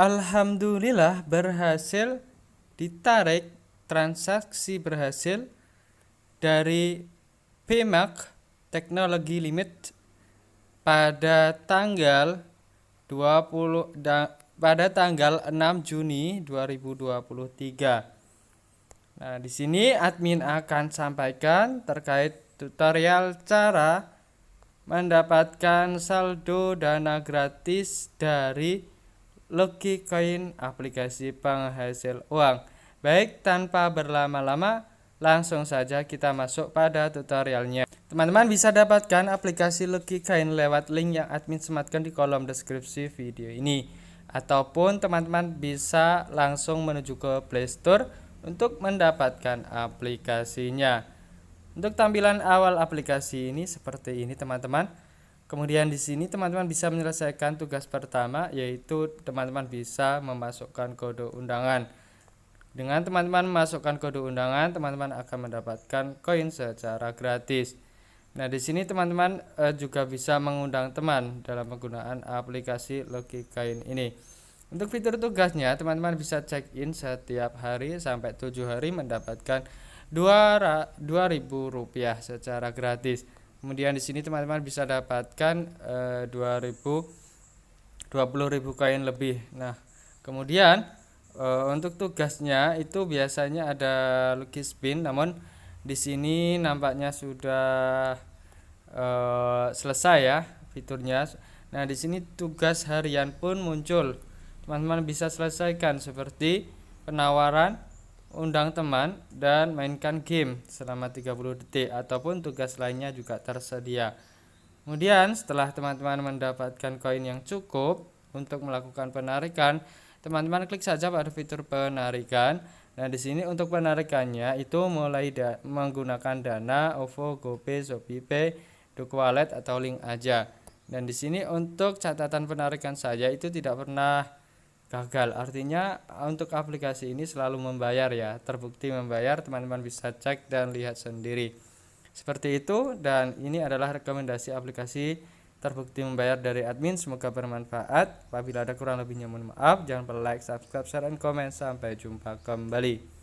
Alhamdulillah berhasil ditarik, transaksi berhasil dari PMAC Teknologi Limit pada tanggal 6 Juni 2023. Nah, di sini admin akan sampaikan terkait tutorial cara mendapatkan saldo dana gratis dari Logicoin, aplikasi penghasil uang. Baik, tanpa berlama-lama, langsung saja kita masuk pada tutorialnya. Teman-teman bisa dapatkan aplikasi Logicoin lewat link yang admin sematkan di kolom deskripsi video ini. Ataupun teman-teman bisa langsung menuju ke Play Store untuk mendapatkan aplikasinya. Untuk tampilan awal aplikasi ini seperti ini, teman-teman. Kemudian di sini teman-teman bisa menyelesaikan tugas pertama, yaitu teman-teman bisa memasukkan kode undangan. Dengan teman-teman memasukkan kode undangan, teman-teman akan mendapatkan koin secara gratis. Nah, di sini teman-teman juga bisa mengundang teman dalam penggunaan aplikasi Logicoin ini. Untuk fitur tugasnya, teman-teman bisa check in setiap hari sampai 7 hari mendapatkan Rp2.000 secara gratis. Kemudian di sini teman-teman bisa dapatkan 20.000 koin lebih. Nah, kemudian untuk tugasnya itu biasanya ada lucky spin, namun di sini nampaknya sudah selesai ya fiturnya. Nah, di sini tugas harian pun muncul. Teman-teman bisa selesaikan seperti penawaran, undang teman, dan mainkan game selama 30 detik, ataupun tugas lainnya juga tersedia. Kemudian setelah teman-teman mendapatkan koin yang cukup untuk melakukan penarikan, teman-teman klik saja pada fitur penarikan. Nah, di sini untuk penarikannya itu mulai menggunakan Dana, OVO, GoPay, ShopeePay, DuckWallet atau link aja. Dan di sini untuk catatan penarikan saja itu tidak pernah gagal, artinya untuk aplikasi ini selalu membayar ya, terbukti membayar. Teman-teman bisa cek dan lihat sendiri seperti itu. Dan ini adalah rekomendasi aplikasi terbukti membayar dari admin. Semoga bermanfaat. Apabila ada kurang lebihnya mohon maaf. Jangan lupa like, subscribe, share, dan komen. Sampai jumpa kembali.